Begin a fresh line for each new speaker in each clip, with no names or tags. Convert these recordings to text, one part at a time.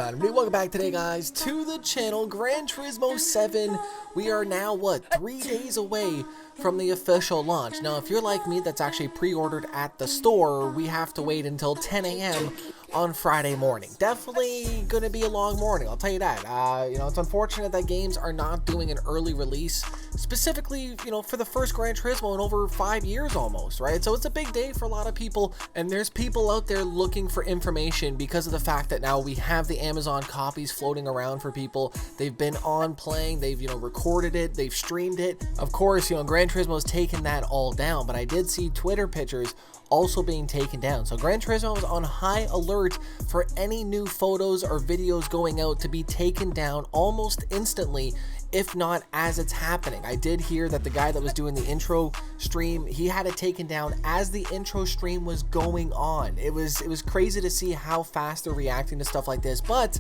on, everybody? Welcome back today, guys, to the channel. Gran Turismo 7. We are now, what, 3 days away from the official launch. Now, if you're like me, that's actually pre-ordered at the store, we have to wait until 10 a.m. on Friday morning. Definitely gonna be a long morning, I'll tell you that. You know, it's unfortunate that games are not doing an early release, specifically, you know, for the first Gran Turismo in over 5 years almost, right? So it's a big day for a lot of people, and there's people out there looking for information because of the fact that now we have the Amazon copies floating around for people. They've been on playing, they've, you know, recorded it, they've streamed it. Of course, you know, Gran Turismo's taken that all down, but I did see Twitter pictures also being taken down. So Gran Turismo is on high alert for any new photos or videos going out to be taken down almost instantly, if not as it's happening. I did hear that the guy that was doing the intro stream, he had it taken down as the intro stream was going on. It was crazy to see how fast they're reacting to stuff like this, but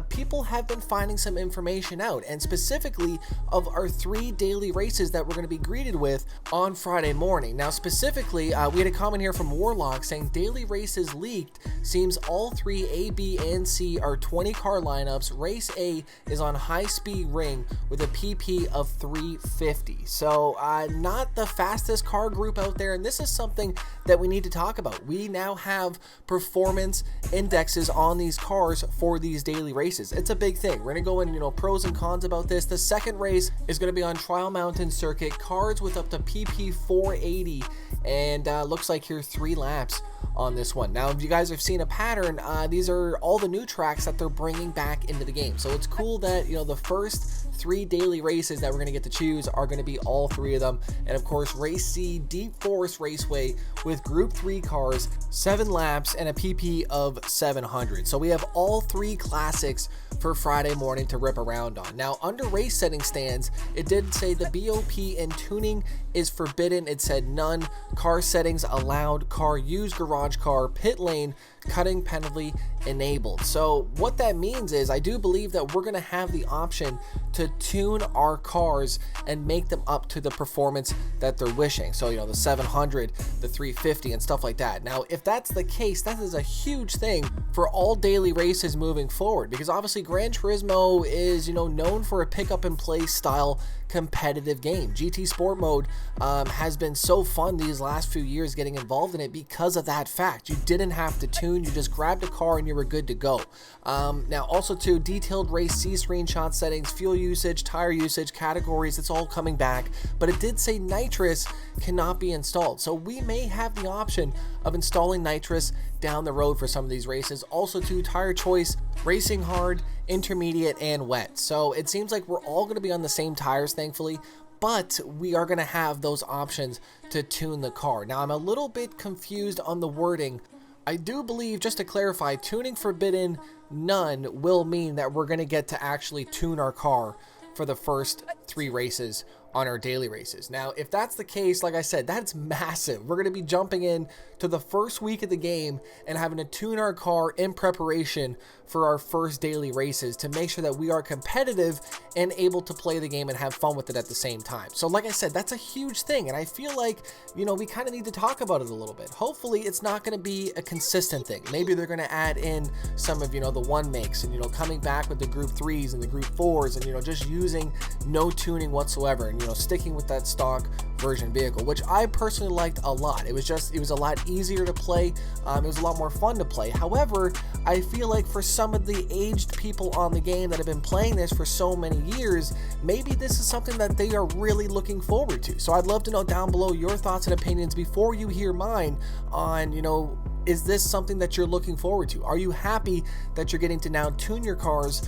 people have been finding some information out, and specifically of our 3 daily races that we're going to be greeted with on Friday morning. Now, specifically, we had a comment here from Warlock saying daily races leaked. Seems all 3 A, B, and C are 20 car lineups. Race A is on high speed ring with a PP of 350. So not the fastest car group out there, and this is something that we need to talk about. We now have performance indexes on these cars for these daily races. It's a big thing. We're gonna go in, you know, pros and cons about this. The second race is going to be on Trial Mountain Circuit, cars with up to PP 480, and looks like here 3 laps on this one. Now, if you guys have seen a pattern, these are all the new tracks that they're bringing back into the game. So it's cool that, you know, the first 3 daily races that we're going to get to choose are going to be all 3 of them. And of course, Race C, Deep Forest Raceway with Group 3 cars, 7 laps, and a PP of 700. So we have all 3 classics for Friday morning to rip around on. Now, under race setting stands, it did say the BOP and tuning is forbidden. It said none. Car settings allowed. Car used, garage car, pit lane, cutting penalty enabled. So what that means is I do believe that we're going to have the option to tune our cars and make them up to the performance that they're wishing. So, you know, the 700, the 350, and stuff like that. Now, if that's the case, that is a huge thing for all daily races moving forward, because obviously Gran Turismo is, you know, known for a pick up and play style competitive game. GT Sport mode has been so fun these last few years getting involved in it because of that fact. You didn't have to tune, you just grabbed a car and you were good to go. Now, also too, detailed race C screenshot settings, fuel usage, tire usage, categories, it's all coming back, but it did say nitrous cannot be installed. So we may have the option of installing nitrous down the road for some of these races. Also too, tire choice, racing hard, intermediate, and wet. So it seems like we're all going to be on the same tires, thankfully, but we are going to have those options to tune the car. Now, I'm a little bit confused on the wording. I do believe, just to clarify, tuning forbidden none will mean that we're going to get to actually tune our car for the first 3 races on our daily races. Now, if that's the case, like I said, that's massive. We're going to be jumping in to the first week of the game and having to tune our car in preparation for our first daily races to make sure that we are competitive and able to play the game and have fun with it at the same time. So like I said, that's a huge thing, and I feel like, you know, we kind of need to talk about it a little bit. Hopefully it's not going to be a consistent thing. Maybe they're going to add in some of, you know, the one makes, and, you know, coming back with the Group 3s and the Group 4s, and, you know, just using no tuning whatsoever, and, you know, sticking with that stock version vehicle, which I personally liked a lot. It was a lot easier to play. It was a lot more fun to play. However, I feel like for some of the aged people on the game that have been playing this for so many years, maybe this is something that they are really looking forward to. So I'd love to know down below your thoughts and opinions before you hear mine on, you know, is this something that you're looking forward to? Are you happy that you're getting to now tune your cars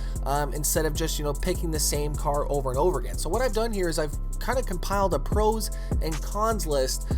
instead of just, you know, picking the same car over and over again? So what I've done here is I've kind of compiled a pros and cons list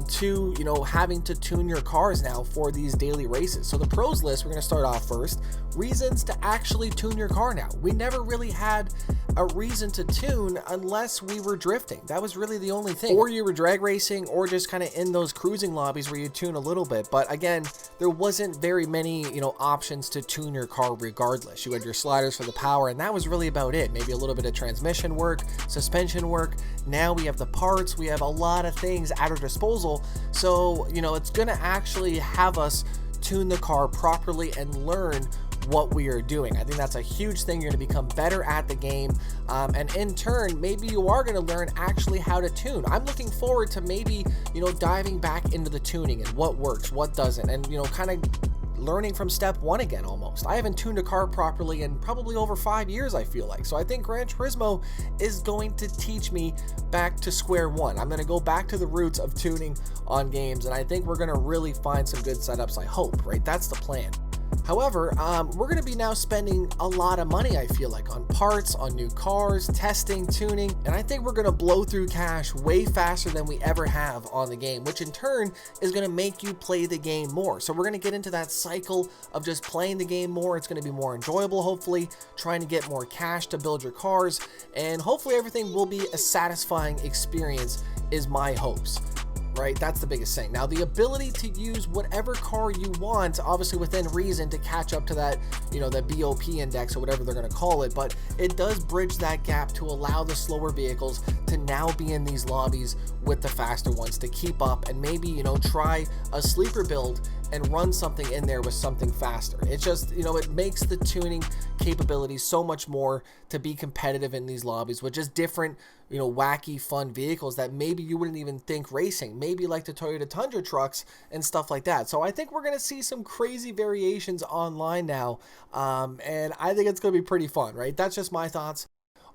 to, you know, having to tune your cars now for these daily races. So the pros list, we're going to start off first. Reasons to actually tune your car now. We never really had a reason to tune unless we were drifting. That was really the only thing. Or you were drag racing, or just kind of in those cruising lobbies where you tune a little bit. But again, there wasn't very many, you know, options to tune your car regardless. You had your sliders for the power, and that was really about it. Maybe a little bit of transmission work, suspension work. Now we have the parts, we have a lot of things at our disposal. So, you know, it's going to actually have us tune the car properly and learn what we are doing. I think that's a huge thing. You're going to become better at the game, and in turn, maybe you are going to learn actually how to tune. I'm looking forward to maybe, diving back into the tuning and what works, what doesn't, and, kind of learning from step one again almost. I haven't tuned a car properly in probably over 5 years, I feel like. So I think Gran Turismo is going to teach me back to square one. I'm going to go back to the roots of tuning on games, and I think we're going to really find some good setups, I hope, right? That's the plan. However, we're going to be now spending a lot of money, I feel like, on parts, on new cars, testing, tuning, and I think we're going to blow through cash way faster than we ever have on the game, which in turn is going to make you play the game more. So we're going to get into that cycle of just playing the game more. It's going to be more enjoyable, hopefully, trying to get more cash to build your cars, and hopefully everything will be a satisfying experience is my hopes. Right? That's the biggest thing. Now, the ability to use whatever car you want, obviously within reason, to catch up to that, that BOP index or whatever they're going to call it, but it does bridge that gap to allow the slower vehicles to now be in these lobbies with the faster ones to keep up, and maybe, try a sleeper build and run something in there with something faster. It just, it makes the tuning capabilities so much more to be competitive in these lobbies with just different, wacky, fun vehicles that maybe you wouldn't even think racing, maybe like the Toyota Tundra trucks and stuff like that. So I think we're going to see some crazy variations online now, and I think it's going to be pretty fun, right? That's just my thoughts.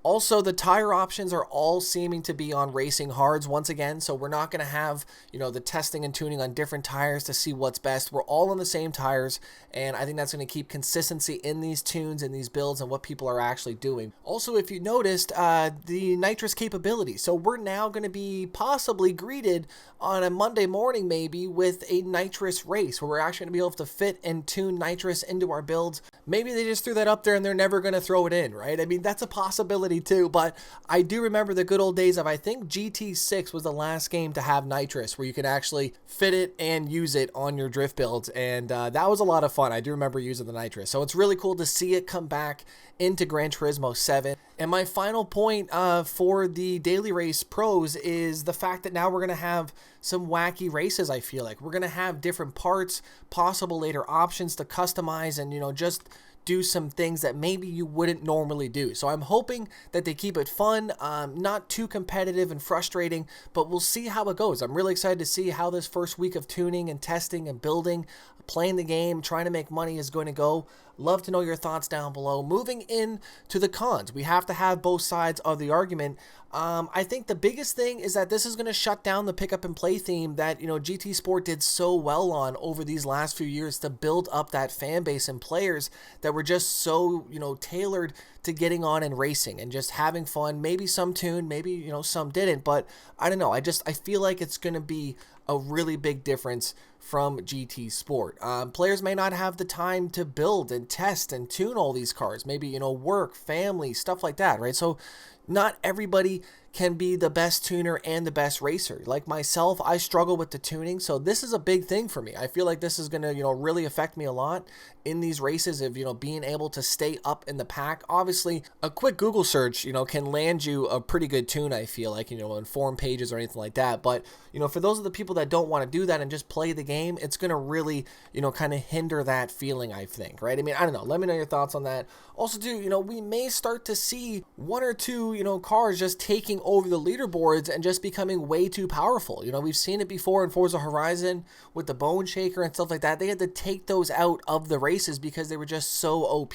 Also, the tire options are all seeming to be on racing hards once again, so we're not going to have, the testing and tuning on different tires to see what's best. We're all on the same tires, and I think that's going to keep consistency in these tunes and these builds and what people are actually doing. Also, if you noticed, the nitrous capability. So we're now going to be possibly greeted on a Monday morning maybe with a nitrous race where we're actually going to be able to fit and tune nitrous into our builds. Maybe they just threw that up there and they're never going to throw it in, right? I mean, that's a possibility too, but I do remember the good old days of, I think GT6 was the last game to have nitrous where you could actually fit it and use it on your drift builds, and that was a lot of fun. I do remember using the nitrous, so it's really cool to see it come back into Gran Turismo 7. And my final point for the Daily Race Pros is the fact that now we're going to have some wacky races. I feel like we're going to have different parts, possible later options to customize, and just do some things that maybe you wouldn't normally do. So I'm hoping that they keep it fun, not too competitive and frustrating, but we'll see how it goes. I'm really excited to see how this first week of tuning and testing and building, playing the game, trying to make money is going to go. Love to know your thoughts down below. Moving in to the cons, we have to have both sides of the argument. I think the biggest thing is that this is going to shut down the pick up and play theme that, GT Sport did so well on over these last few years to build up that fan base and players that were just so, tailored to getting on and racing and just having fun. Maybe some tuned, maybe, some didn't, but I don't know. I feel like it's going to be a really big difference from GT Sport. Players may not have the time to build and test and tune all these cars. Maybe, work, family, stuff like that, right? So not everybody can be the best tuner and the best racer. Like myself, I struggle with the tuning, so this is a big thing for me. I feel like this is going to, really affect me a lot in these races of, being able to stay up in the pack. Obviously, a quick Google search, can land you a pretty good tune, I feel like, in forum pages or anything like that. But, for those of the people that don't want to do that and just play the game, it's going to really, kind of hinder that feeling, I think, right? I mean, I don't know. Let me know your thoughts on that. Also, too, we may start to see one or two, cars just taking over the leaderboards and just becoming way too powerful. We've seen it before in Forza Horizon with the Bone Shaker and stuff like that. They had to take those out of the races because they were just so OP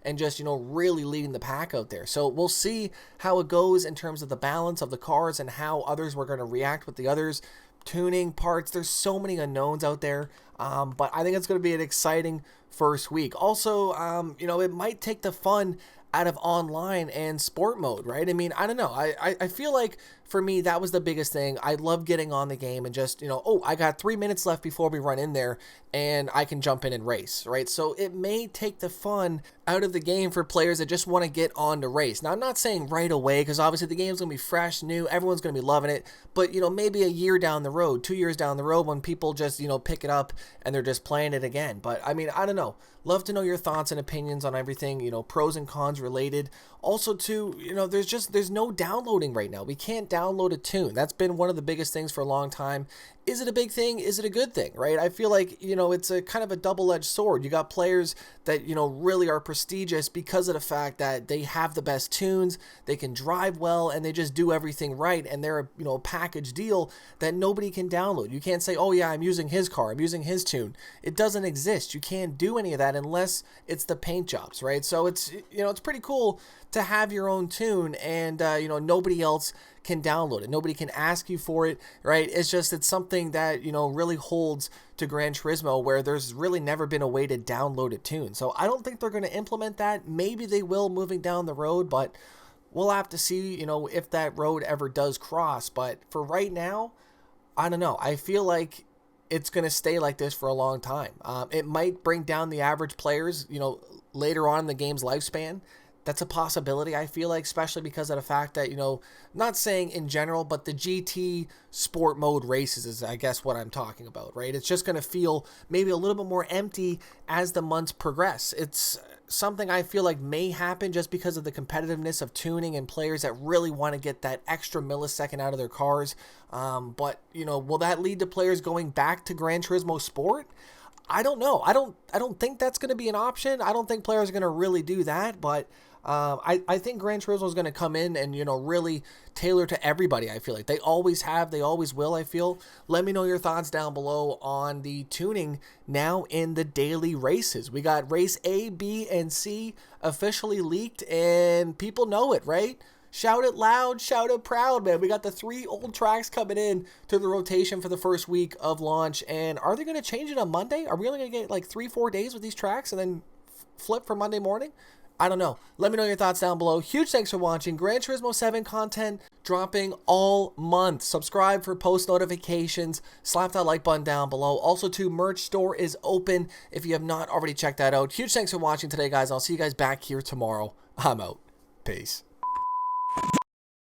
and just, really leading the pack out there. So we'll see how it goes in terms of the balance of the cars and how others were going to react with the others. Tuning parts, there's so many unknowns out there, but I think it's going to be an exciting first week. Also, it might take the fun out of online and sport mode, right? I mean, I don't know. I feel like for me, that was the biggest thing. I love getting on the game and just, oh, I got 3 minutes left before we run in there and I can jump in and race, right? So it may take the fun out of the game for players that just want to get on to race. Now, I'm not saying right away, because obviously the game's going to be fresh, new, everyone's going to be loving it, but, you know, maybe a year down the road, 2 years down the road, when people just, you know, pick it up and they're just playing it again. But, I mean, I don't know. Love to know your thoughts and opinions on everything, you know, pros and cons related. Also, too, you know, there's no downloading right now. We can't download a tune. That's been one of the biggest things for a long time. Is it a big thing? Is it a good thing, right? I feel like, you know, it's a kind of a double-edged sword. You got players that, you know, really are prestigious because of the fact that they have the best tunes, they can drive well, and they just do everything right, and they're a, you know, a package deal that nobody can download. You can't say, oh yeah, I'm using his car, I'm using his tune. It doesn't exist. You can't do any of that unless it's the paint jobs, right? So it's, you know, it's pretty cool to have your own tune, and you know, nobody else can download it. Nobody can ask you for it, right? It's just, it's something that, you know, really holds to Gran Turismo, where there's really never been a way to download a tune. So I don't think they're going to implement that. Maybe they will moving down the road, but we'll have to see, you know, if that road ever does cross. But for right now, I don't know. I feel like it's going to stay like this for a long time. It might bring down the average players, you know, later on in the game's lifespan. That's a possibility, I feel like, especially because of the fact that, you know, not saying in general, but the GT sport mode races is, I guess, what I'm talking about, right? It's just going to feel maybe a little bit more empty as the months progress. It's something I feel like may happen just because of the competitiveness of tuning and players that really want to get that extra millisecond out of their cars. But, you know, will that lead to players going back to Gran Turismo Sport? I don't know. I don't think that's going to be an option. I don't think players are going to really do that, but I think Gran Turismo is going to come in and, you know, really tailor to everybody. I feel like they always have, they always will, I feel. Let me know your thoughts down below on the tuning now in the daily races. We got race A, B, and C officially leaked, and people know it, right? Shout it loud, shout it proud, man. We got the 3 old tracks coming in to the rotation for the first week of launch. And are they going to change it on Monday? Are we only going to get like 3-4 days with these tracks and then flip for Monday morning? I don't know. Let me know your thoughts down below. Huge thanks for watching. Gran Turismo 7 content dropping all month. Subscribe for post notifications. Slap that like button down below. Also, too, merch store is open if you have not already checked that out. Huge thanks for watching today, guys. I'll see you guys back here tomorrow. I'm out. Peace.